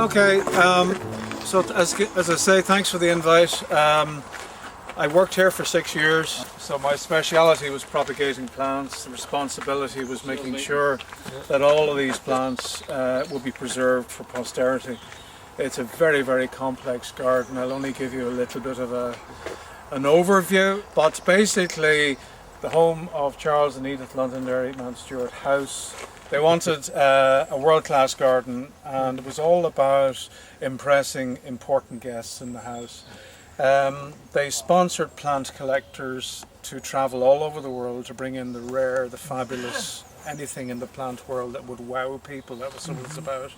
Okay, so as I say, thanks for the invite. I worked here for 6 years, so my speciality was propagating plants. The responsibility was making sure that all of these plants would be preserved for posterity. It's a very, very complex garden. I'll only give you a little bit of an overview, but basically the home of Charles and Edith Londonderry, Mount Stewart House. They wanted a world-class garden, and it was all about impressing important guests in the house. They sponsored plant collectors to travel all over the world to bring in the rare, the fabulous, anything in the plant world that would wow people. That was what it's about.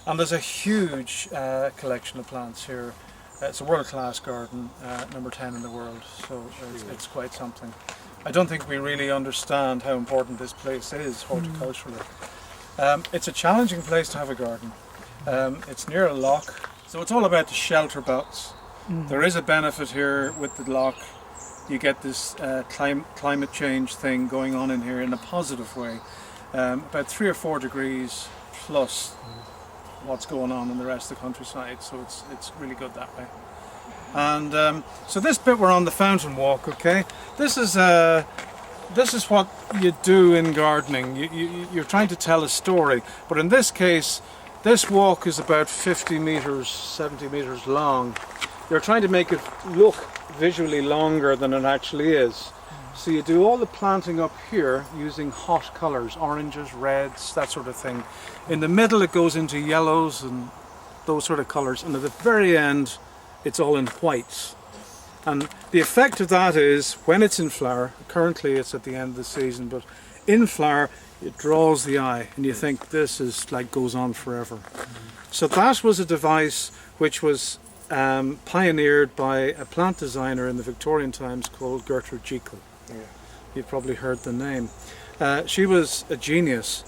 And there's a huge collection of plants here. It's a world-class garden, number 10 in the world, so it's quite something. I don't think we really understand how important this place is horticulturally. It's a challenging place to have a garden. It's near a loch, so it's all about the shelter belts. There is a benefit here with the loch. You get this climate change thing going on in here in a positive way. About 3 or 4 degrees plus what's going on in the rest of the countryside, so it's really good that way. And so this bit we're on the fountain walk, okay? This is what you do in gardening. You're trying to tell a story, but in this case, this walk is about 50 meters, 70 meters long. You're trying to make it look visually longer than it actually is. So you do all the planting up here using hot colors, oranges, reds, that sort of thing. In the middle it goes into yellows and those sort of colors, and at the very end it's all in whites. And the effect of that is, when it's in flower, currently it's at the end of the season, but in flower it draws the eye and you think this is like goes on forever. So that was a device which was pioneered by a plant designer in the Victorian times called Gertrude Jekyll. You've probably heard the name. She was a genius.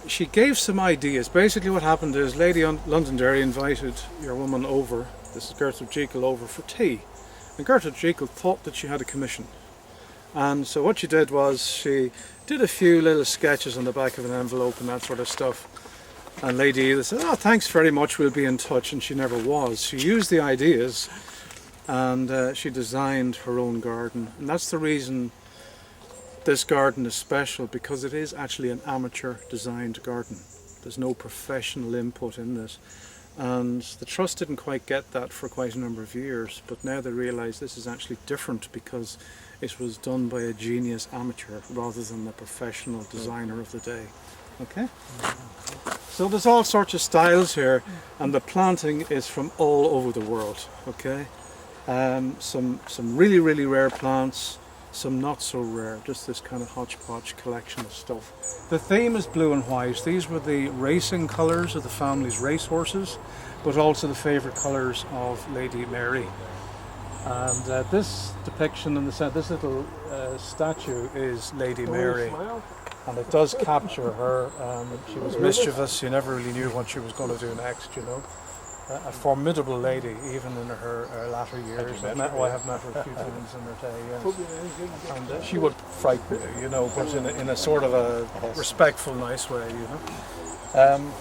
She gave some ideas. Basically what happened is Lady Londonderry invited your woman over, this is Gertrude Jekyll, over for tea. And Gertrude Jekyll thought that she had a commission. And so what she did was she did a few little sketches on the back of an envelope and that sort of stuff. And Lady Edith said, "Oh, thanks very much, we'll be in touch," and she never was. She used the ideas and she designed her own garden. And that's the reason this garden is special, because it is actually an amateur designed garden. There's no professional input in this. And the Trust didn't quite get that for quite a number of years, but now they realise this is actually different because it was done by a genius amateur rather than the professional designer of the day. Okay? So there's all sorts of styles here, and the planting is from all over the world. Okay? Some really, really rare plants, some not so rare, just this kind of hodgepodge collection of stuff. The theme is blue and white. These were the racing colours of the family's racehorses, but also the favourite colours of Lady Mary. And this depiction in the centre, this little statue is Lady Mary, and it does capture her. She was mischievous, you never really knew what she was going to do next, you know. A formidable lady, even in her latter years. I have met her a few times in her day, yes. And she would frighten you, you know, but in a sort of a respectful, nice way, you know.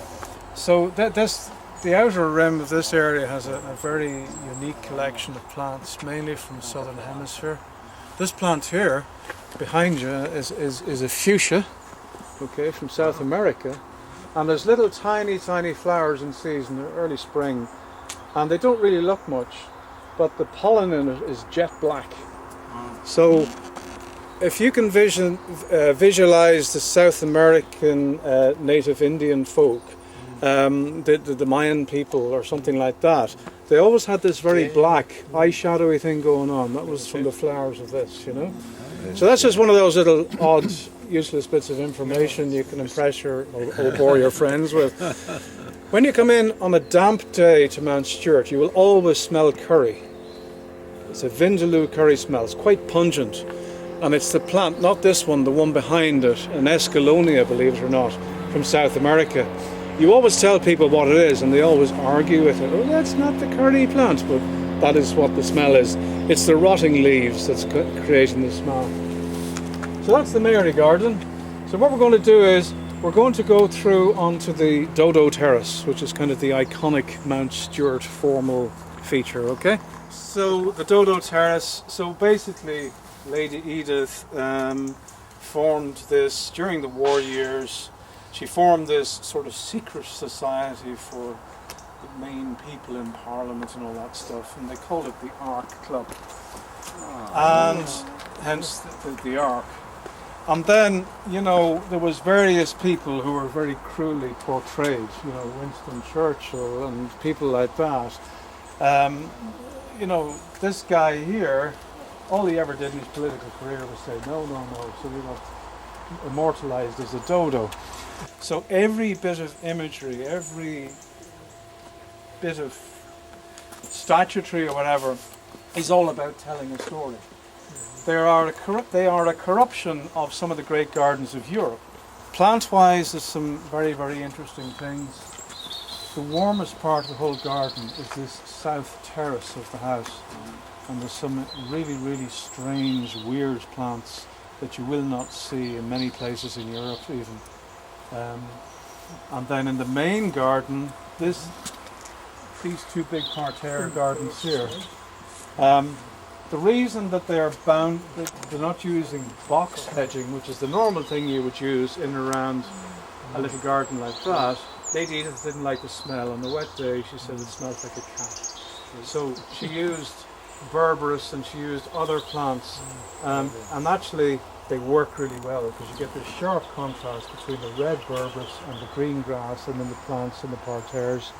So the outer rim of this area has a very unique collection of plants, mainly from the southern hemisphere. This plant here, behind you, is a fuchsia, okay, from South America. And there's little tiny flowers in season, early spring, and they don't really look much, but the pollen in it is jet black. So if you can visualize the South American native Indian folk, the Mayan people or something like that, they always had this very black eyeshadowy thing going on. That was from the flowers of this, you know. So that's just one of those little odd, useless bits of information you can impress or bore your friends with. When you come in on a damp day to Mount Stewart, you will always smell curry. It's a Vindaloo curry smell. It's quite pungent, and it's the plant, not this one, the one behind it, an Escalonia, believe it or not, from South America. You always tell people what it is, and they always argue with it. Oh, that's not the curry plant, but that is what the smell is. It's the rotting leaves that's creating the smell. So that's the Mary garden. So what we're going to do is We're going to go through onto the Dodo Terrace, which is kind of the iconic Mount Stewart formal feature, okay? So the Dodo Terrace, so basically Lady Edith formed this during the war years. She formed this sort of secret society for the main people in Parliament and all that stuff, and they called it the Ark Club. And hence the Ark. And then, you know, there was various people who were very cruelly portrayed, you know, Winston Churchill and people like that. You know, this guy here, all he ever did in his political career was say, no, no, no, so we got immortalised as a dodo. So every bit of imagery, every bit of statuary or whatever is all about telling a story. They are a corruption of some of the great gardens of Europe. Plant-wise, there's some very, very interesting things. The warmest part of the whole garden is this south terrace of the house. And there's some really, really strange, weird plants that you will not see in many places in Europe even. And then in the main garden, these two big parterre gardens here. The reason that they are bound, they're not using box hedging, which is the normal thing you would use in and around a little garden like that. Lady Edith didn't like the smell. On the wet day, she said it smells like a cat. So she used berberis and she used other plants, and actually they work really well because you get this sharp contrast between the red berberis and the green grass and then the plants and the parterres.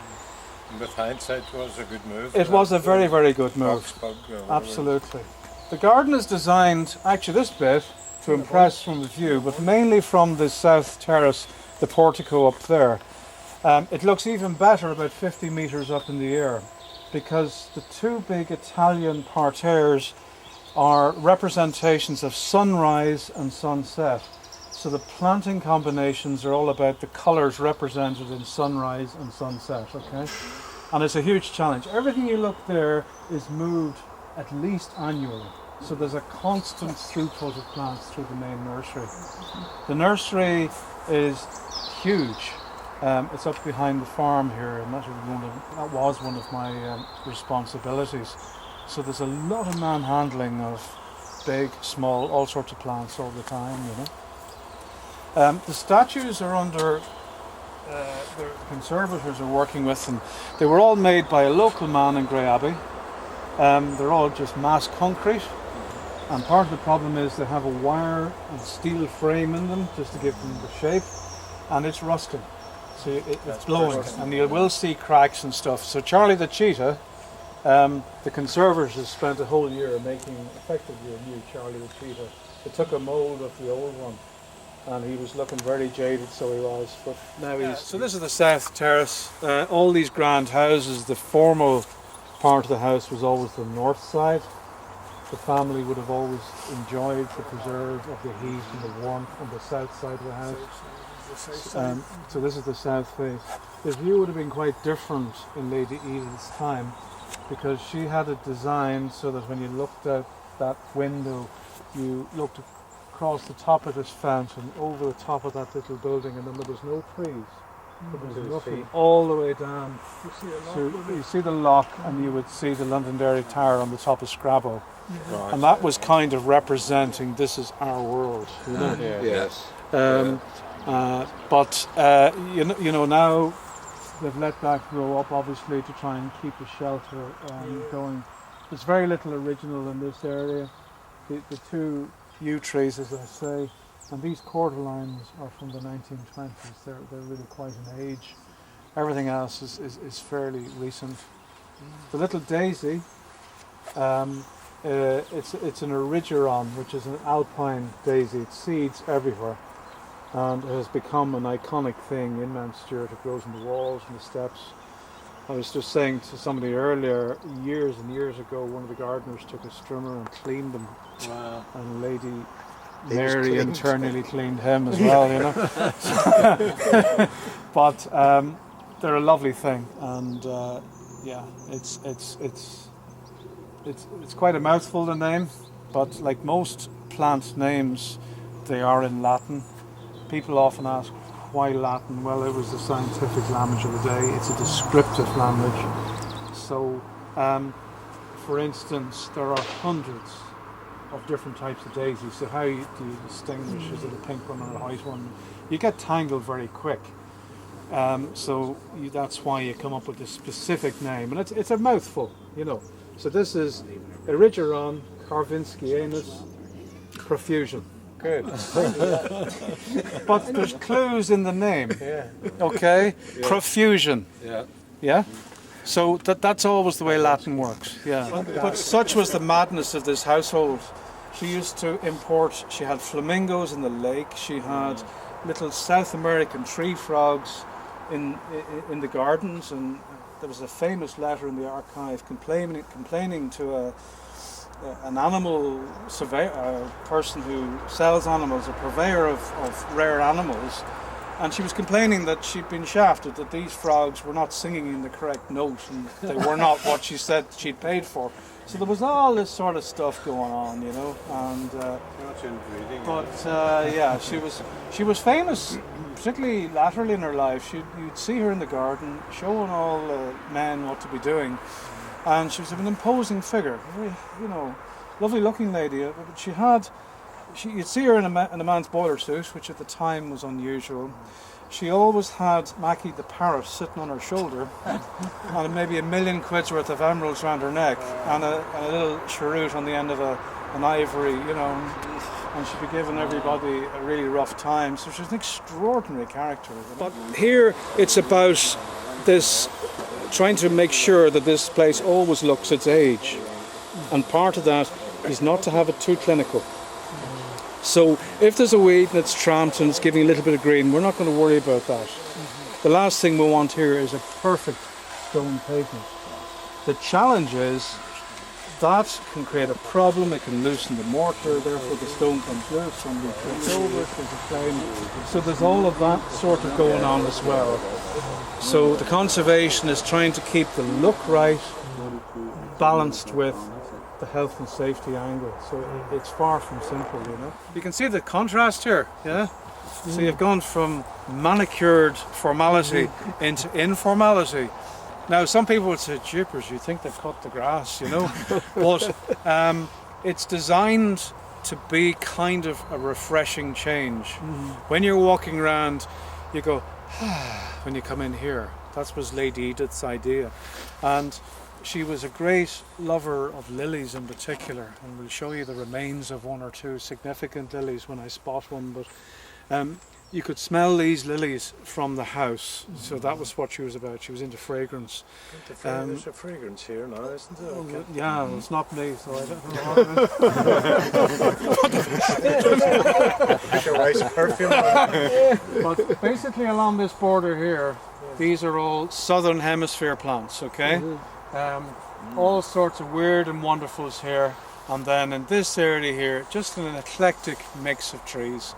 With hindsight, it was a good move. It was a very, very good move. Absolutely. The garden is designed, actually this bit, to impress from the view, but mainly from the south terrace, the portico up there. It looks even better about 50 metres up in the air because the two big Italian parterres are representations of sunrise and sunset. So the planting combinations are all about the colours represented in sunrise and sunset, okay? And it's a huge challenge. Everything you look there is moved at least annually. So there's a constant throughput of plants through the main nursery. The nursery is huge. It's up behind the farm here, and that was one of my responsibilities. So there's a lot of manhandling of big, small, all sorts of plants all the time, you know. The statues are under, the conservators are working with them. They were all made by a local man in Grey Abbey. They're all just mass concrete. And part of the problem is they have a wire and steel frame in them just to give them the shape. And it's rusting. So it's blowing. And you will see cracks and stuff. So Charlie the cheetah, the conservators spent a whole year making effectively a new Charlie the cheetah. They took a mould of the old one. And he was looking very jaded, so he was. But now he's. So this is the south terrace. All these grand houses. The formal part of the house was always the north side. The family would have always enjoyed the preserve of the heat and the warmth on the south side of the house. So this is the south face. The view would have been quite different in Lady Edith's time, because she had it designed so that when you looked out that window, you looked across the top of this fountain, over the top of that little building, and then there was no trees. There was nothing all the way down. You see the lock, and you would see the Londonderry Tower on the top of Scrabo. Right. And that was kind of representing this is our world. You know? Yes. But you know now they've let that grow up, obviously, to try and keep the shelter going. There's very little original in this area. The two yew trees, as I say, and these cordyline are from the 1920s. They're really quite an age. Everything else is fairly recent. The little daisy, it's an erigeron, which is an alpine daisy. It seeds everywhere, and it has become an iconic thing in Mountstewart. It grows in the walls and the steps. I was just saying to somebody earlier, years and years ago, one of the gardeners took a strimmer and cleaned them. Wow. And Lady Mary in turn nearly cleaned him as well, you know. But they're a lovely thing, and yeah, it's quite a mouthful, the name, but like most plant names, they are in Latin. People often ask, why Latin? Well, it was the scientific language of the day. It's a descriptive language. So, for instance, there are hundreds of different types of daisies. So how do you distinguish, is it a pink one or a white one? You get tangled very quick. That's why you come up with a specific name. And it's a mouthful, you know. So this is Erigeron Carvinskianus profusion. Good. But there's clues in the name. Yeah. Okay? Yeah. Profusion. Yeah. Yeah? So that's always the way Latin works. Yeah. But such was the madness of this household. She used to import, she had flamingos in the lake, she had little South American tree frogs in the gardens, and there was a famous letter in the archive complaining to an animal surveyor, a person who sells animals, a purveyor of rare animals, and she was complaining that she'd been shafted, that these frogs were not singing in the correct note and they were not what she said she'd paid for. So there was all this sort of stuff going on, you know, and yeah, she was famous, particularly laterally in her life. You'd see her in the garden showing all men what to be doing, and she was an imposing figure, very, you know, lovely looking lady. But you'd see her in a man's boiler suit, which at the time was unusual. She always had Mackie the parrot sitting on her shoulder, and maybe £1 million worth of emeralds around her neck, and a little cheroot on the end of an ivory, you know, and she'd be giving everybody a really rough time. So she's an extraordinary character. But here it's about this, trying to make sure that this place always looks its age, and part of that is not to have it too clinical. So if there's a weed and it's tramped and it's giving a little bit of green, we're not going to worry about that. The last thing we want here is a perfect stone pavement. The challenge is that can create a problem. It can loosen the mortar, therefore the stone comes loose, somebody trips over it, there's a flame. So there's all of that sort of going on as well. So the conservation is trying to keep the look right, balanced with the health and safety angle. So it's far from simple, you know. You can see the contrast here, yeah? So you've gone from manicured formality into informality. Now some people would say, jeepers, you think they've cut the grass, you know? But it's designed to be kind of a refreshing change. When you're walking around, you go, when you come in here. That was Lady Edith's idea. And she was a great lover of lilies in particular, and we'll show you the remains of one or two significant lilies when I spot one. But you could smell these lilies from the house, so that was what she was about. She was into fragrance. There's a fragrance here now, isn't there? Okay. Yeah, it's not me, so I don't know. It's a nice perfume. But basically along this border here, these are all southern hemisphere plants, okay? All sorts of weird and wonderfuls here, and then in this area here, just an eclectic mix of trees.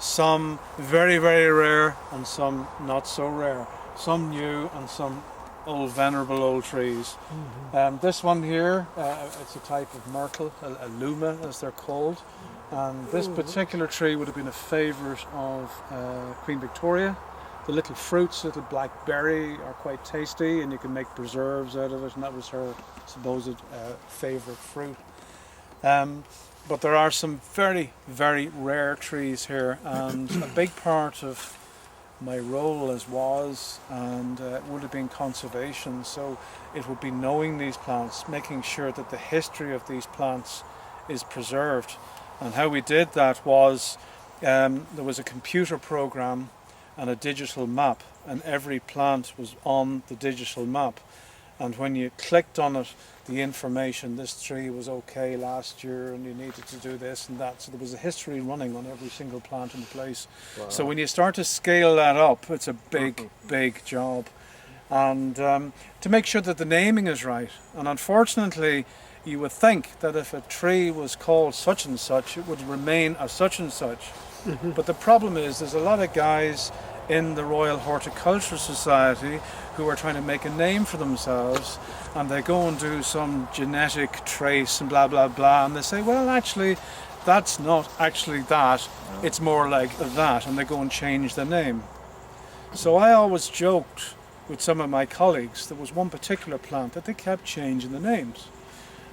Some very, very rare and some not so rare. Some new and some old, venerable old trees. This one here, it's a type of myrtle, a luma as they're called. And this particular tree would have been a favourite of Queen Victoria. The little fruits, little black berry, are quite tasty, and you can make preserves out of it, and that was her supposed favourite fruit. But there are some very, very rare trees here, and a big part of my role would have been conservation. So it would be knowing these plants, making sure that the history of these plants is preserved. And how we did that was there was a computer program and a digital map, and every plant was on the digital map, and when you clicked on it, the information, this tree was okay last year and you needed to do this and that, so there was a history running on every single plant in the place. Wow. So when you start to scale that up, it's a big job, and to make sure that the naming is right. And unfortunately, you would think that if a tree was called such and such, it would remain as such and such. But the problem is there's a lot of guys in the Royal Horticultural Society who are trying to make a name for themselves, and they go and do some genetic trace and blah blah blah, and they say, well, actually that's not actually that, it's more like that, and they go and change the name. So I always joked with some of my colleagues, there was one particular plant that they kept changing the names.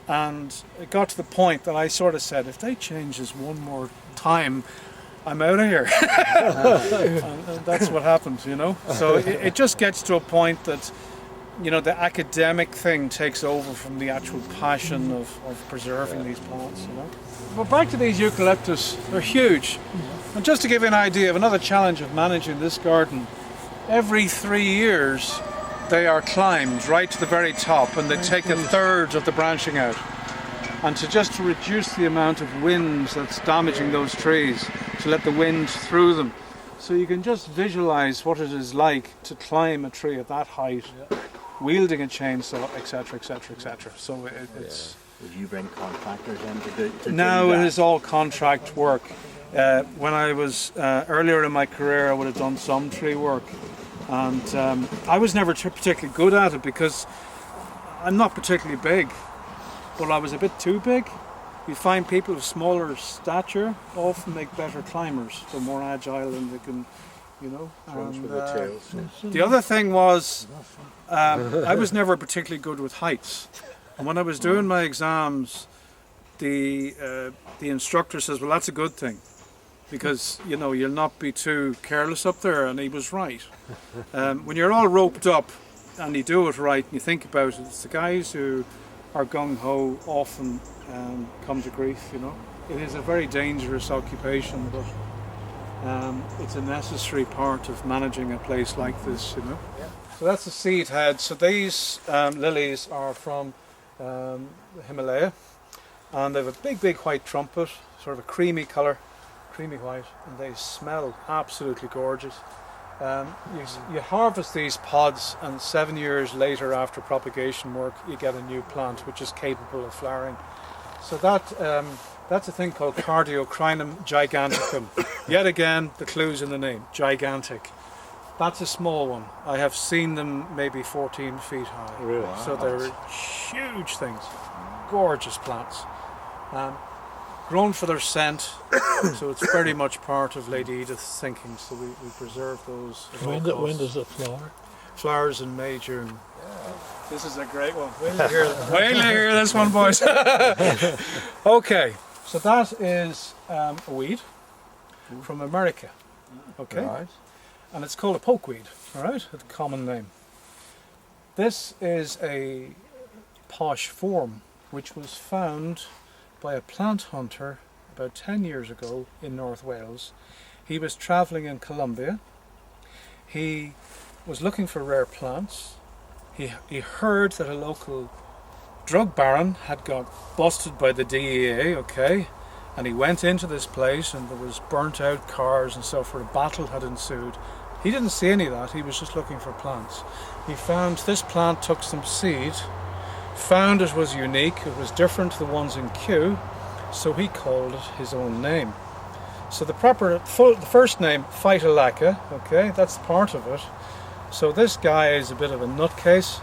And it got to the point that I sort of said, if they change this one more time, I'm out of here. and that's what happened, you know. So it just gets to a point that, you know, the academic thing takes over from the actual passion of preserving these plants, you know. But back to these eucalyptus, they're huge. And just to give you an idea of another challenge of managing this garden, every 3 years they are climbed right to the very top, and they take a third of the branching out. And to reduce the amount of wind that's damaging those trees, to let the wind through them. So you can just visualize what it is like to climb a tree at that height, wielding a chainsaw, etc., etc., etc. So it's... Would you bring contractors in to do now that? it is all contract work. When I was earlier in my career, I would have done some tree work, and I was never particularly good at it because I'm not particularly big, but I was a bit too big. You find people of smaller stature often make better climbers. They're more agile and they can, you know. Runs with the tails. The other thing was, I was never particularly good with heights. And when I was doing my exams, the instructor says, well, that's a good thing, because, you know, you'll not be too careless up there, and he was right. When you're all roped up and you do it right and you think about it, it's the guys who are gung-ho often come to grief, you know. It is a very dangerous occupation, but it's a necessary part of managing a place like this, you know. So that's the seed head. So these lilies are from the Himalaya, and they have a big white trumpet, sort of a creamy colour, creamy white, and they smell absolutely gorgeous. You harvest these pods, and 7 years later, after propagation work, you get a new plant which is capable of flowering. So that's a thing called Cardiocrinum giganticum. Yet again, the clue's in the name, gigantic. That's a small one. I have seen them maybe 14 feet high. Really? So they're huge things, gorgeous plants. Grown for their scent, so it's very much part of Lady Edith's thinking, so we preserve those. When does it flower? Flowers in May, June. This is a great one. Wait till you hear this one, boys. Okay, so that is a weed from America. Okay. Right. And it's called a pokeweed, all right? It's a common name. This is a posh form which was found by a plant hunter about 10 years ago in North Wales. He was travelling in Colombia. He was looking for rare plants. He heard that a local drug baron had got busted by the DEA, okay? And he went into this place, and there was burnt out cars and so forth. A battle had ensued. He didn't see any of that, he was just looking for plants. He found this plant, took some seed, found it was unique, it was different to the ones in Kew, so he called it his own name. So the first name, Phytolacca, okay, that's part of it. So this guy is a bit of a nutcase,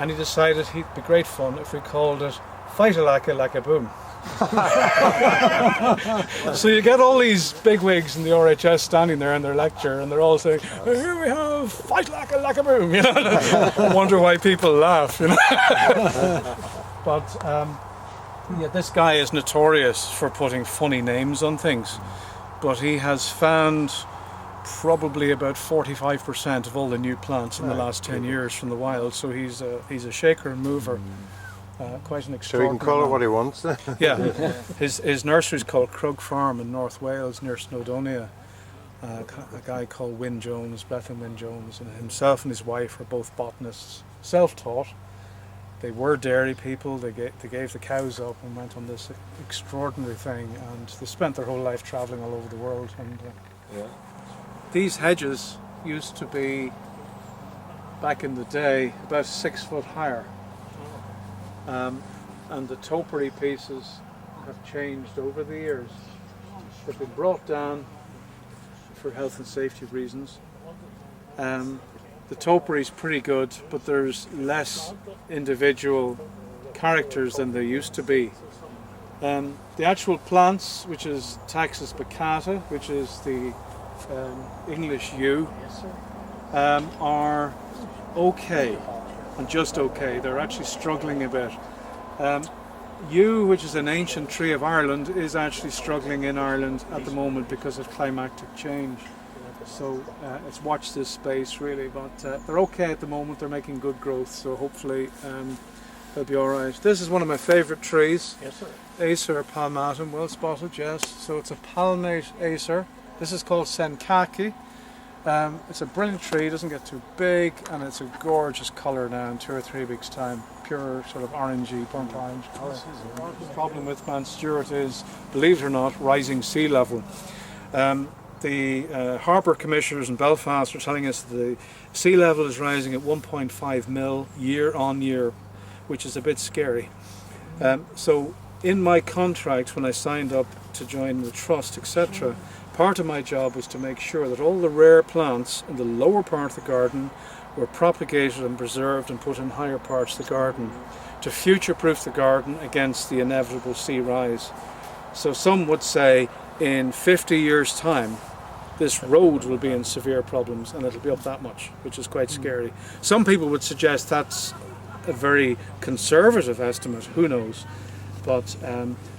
and he decided it'd be great fun if we called it Phytolacca Lackaboom. So you get all these bigwigs in the RHS standing there in their lecture, and they're all saying, "Here we have Phytolacca Lackaboom," you know. I wonder why people laugh, you know. But yeah, this guy is notorious for putting funny names on things, but he has found probably about 45% of all the new plants in the last 10 years from the wild. So he's a shaker and mover. Quite an extraordinary. So he can call it what he wants then? Yeah. His nursery's called Krug Farm in North Wales near Snowdonia. A guy called Wynn-Jones, Bleddyn Wynn-Jones, and himself and his wife are both botanists, self-taught. They were dairy people. They gave the cows up and went on this extraordinary thing, and they spent their whole life travelling all over the world. And these hedges used to be, back in the day, about 6 foot higher. And the topiary pieces have changed over the years. They've been brought down for health and safety reasons. The topiary is pretty good, but there's less individual characters than there used to be. The actual plants, which is Taxus baccata, which is the English yew, are okay, and just okay. They're actually struggling a bit. Yew, which is an ancient tree of Ireland, is actually struggling in Ireland at the moment because of climatic change. So it's watch this space really, but they're okay at the moment. They're making good growth, so hopefully they'll be all right. This is one of my favourite trees. Yes, sir. Acer palmatum, well spotted, yes. So it's a palmate acer. This is called senkaki. It's a brilliant tree, doesn't get too big, and it's a gorgeous colour now in 2 or 3 weeks' time. Pure sort of orangey, burnt orange colour. The problem with Mount Stewart is, believe it or not, rising sea level. The harbour commissioners in Belfast are telling us that the sea level is rising at 1.5 mil year on year, which is a bit scary. So in my contract, when I signed up to join the trust, etc., part of my job was to make sure that all the rare plants in the lower part of the garden were propagated and preserved and put in higher parts of the garden to future-proof the garden against the inevitable sea rise. So some would say in 50 years' time, this road will be in severe problems and it'll be up that much, which is quite scary. Some people would suggest that's a very conservative estimate, who knows, but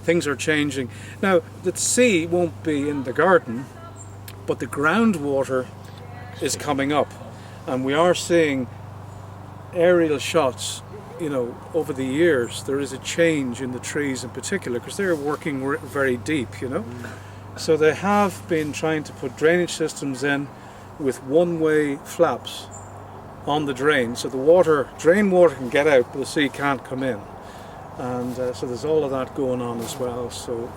things are changing. Now, the sea won't be in the garden, but the groundwater is coming up, and we are seeing aerial shots, you know, over the years. There is a change in the trees in particular, because they're working very deep, you know. So they have been trying to put drainage systems in with one-way flaps on the drain, so the drain water can get out, but the sea can't come in. And so there's all of that going on as well. So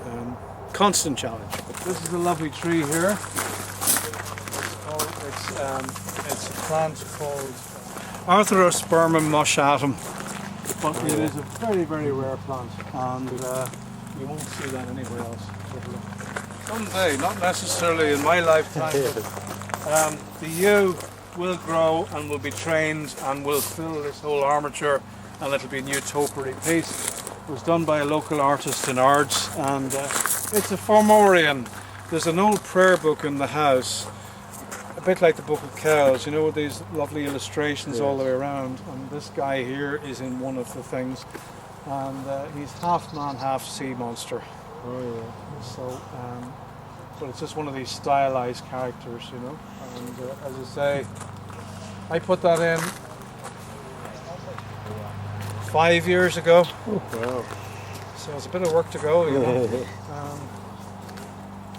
constant challenge. This is a lovely tree here. It's a plant called Arthrospermum moschatum, but it is a very, very rare plant, and you won't see that anywhere else. Someday, not necessarily in my lifetime, but the yew will grow and will be trained and will fill this whole armature, and it'll be a new topiary piece. It was done by a local artist in Ards, and it's a Fomorian. There's an old prayer book in the house, a bit like the Book of Kells, you know, with these lovely illustrations all the way around, and this guy here is in one of the things, and he's half man, half sea monster. Oh yeah. So, but it's just one of these stylized characters, you know. And as I say, I put that in 5 years ago. Wow. So it's a bit of work to go, you know.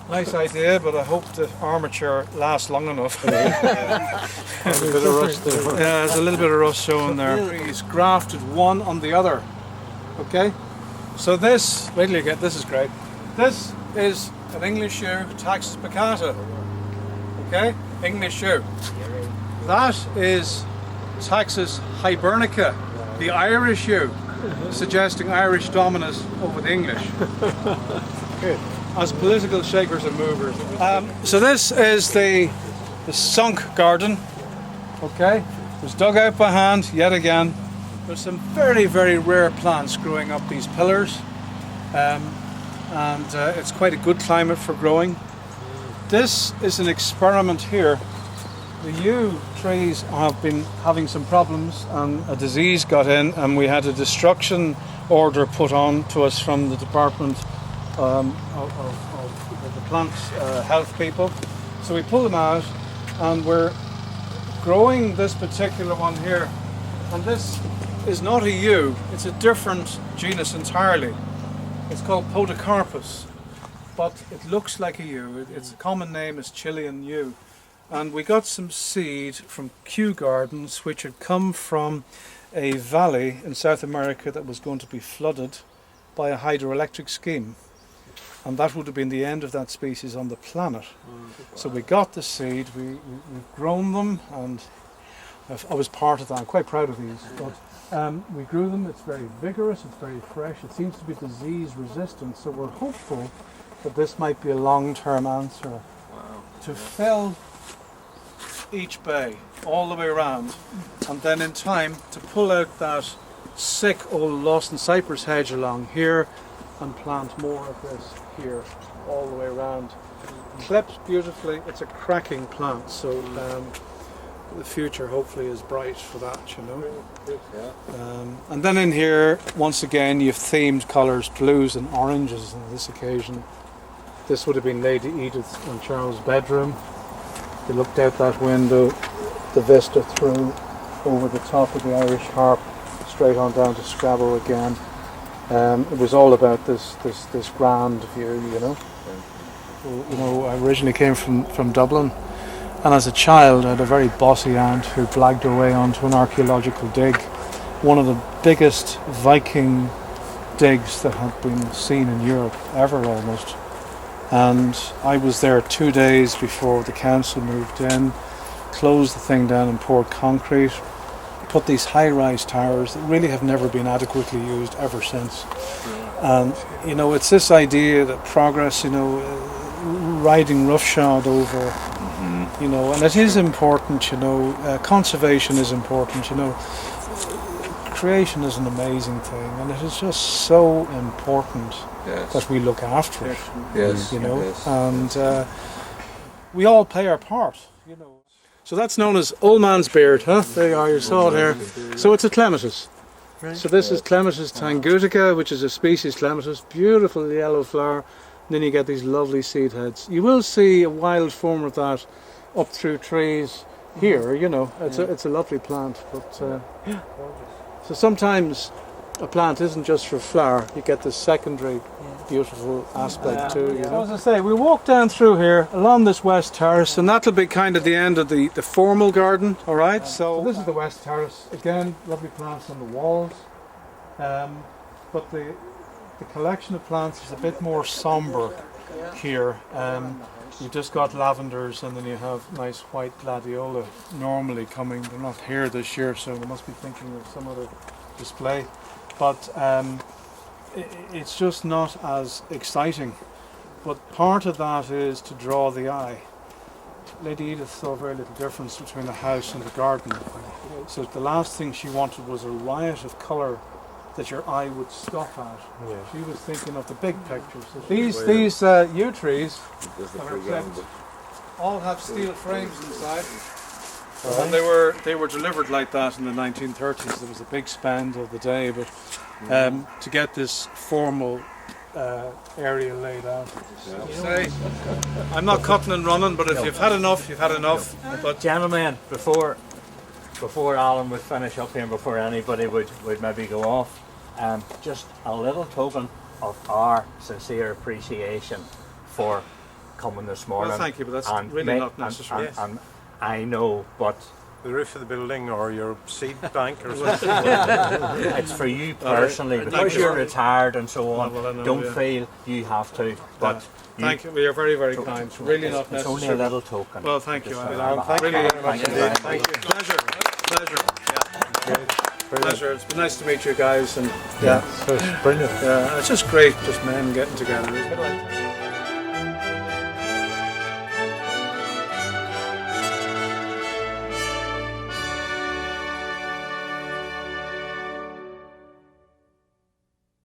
Nice idea, but I hope the armature lasts long enough. A bit of rust there. Yeah, there's a little bit of rust showing there. He's grafted one on the other. Okay? So this, wait till you get, this is great. This is an English yew, Taxus baccata. Okay? English yew. That is Taxus hibernica, the Irish yew, suggesting Irish dominance over the English. Good. As political shakers and movers. So this is the sunk garden. Okay? It was dug out by hand yet again. There's some very, very rare plants growing up these pillars, and it's quite a good climate for growing. This is an experiment here. The yew trees have been having some problems, and a disease got in, and we had a destruction order put on to us from the Department of the Plant Health people. So we pulled them out, and we're growing this particular one here, and this is not a yew, it's a different genus entirely. It's called Podocarpus, but it looks like a yew. Its common name is Chilean yew. And we got some seed from Kew Gardens, which had come from a valley in South America that was going to be flooded by a hydroelectric scheme. And that would have been the end of that species on the planet. So we got the seed, we've grown them, and I was part of that. I'm quite proud of these. But we grew them. It's very vigorous, it's very fresh, it seems to be disease resistant, so we're hopeful that this might be a long-term answer to fill each bay all the way around, and then in time to pull out that sick old Lawson cypress hedge along here and plant more of this here all the way around. Clips beautifully, it's a cracking plant, so the future hopefully is bright for that, you know. And then in here, once again, you've themed colours, blues and oranges on this occasion. This would have been Lady Edith and Charles' bedroom. They looked out that window, the vista through over the top of the Irish harp, straight on down to Scrabo again. It was all about this grand view, you know. You know, I originally came from Dublin, and as a child I had a very bossy aunt who blagged her way onto an archaeological dig, one of the biggest Viking digs that had been seen in Europe ever almost. And I was there 2 days before the council moved in, closed the thing down and poured concrete, put these high-rise towers that really have never been adequately used ever since. And you know, it's this idea that progress, you know, riding roughshod over, you know, and it is important, you know, conservation is important, you know. Creation is an amazing thing, and it is just so important that we look after it, you know, and we all play our part, you know. So that's known as Old Man's Beard, huh? There you are, you saw it here. So it's a clematis. So this is Clematis tangutica, which is a species clematis, beautiful yellow flower. And then you get these lovely seed heads. You will see a wild form of that up through trees here, you know. It's a lovely plant, but so sometimes a plant isn't just for flower. You get this secondary beautiful aspect too, you know. So as I say, we walk down through here along this west terrace, and that'll be kind of the end of the formal garden, all right? So this is the west terrace. Again, lovely plants on the walls, but the collection of plants is a bit more sombre here. You've just got lavenders, and then you have nice white gladiola normally coming. They're not here this year, so we must be thinking of some other display. But it's just not as exciting. But part of that is to draw the eye. Lady Edith saw very little difference between the house and the garden. So the last thing she wanted was a riot of colour that your eye would stop at. She was thinking of the big picture. So these yew trees that are clipped all have steel frames inside. And they were delivered like that in the 1930s. There was a big spend of the day, but to get this formal area laid out. Say, I'm not cutting and running, but if you've had enough, you've had enough. But Gentlemen, before Alan would finish up here and before anybody would maybe go off, just a little token of our sincere appreciation for coming this morning. well, thank you, but that's really not necessary. And I know, but The roof of the building or your seed bank or something. it's for you personally because you're retired and so on. Don't feel you have to, but thank you. You're very, very kind. Really not necessary. It's only a little token. Well, thank you, Alan. Really, Thank you very much. thank you. Pleasure. Pleasure. It's been nice to meet you guys, and So it's brilliant. it's just great, just men getting together.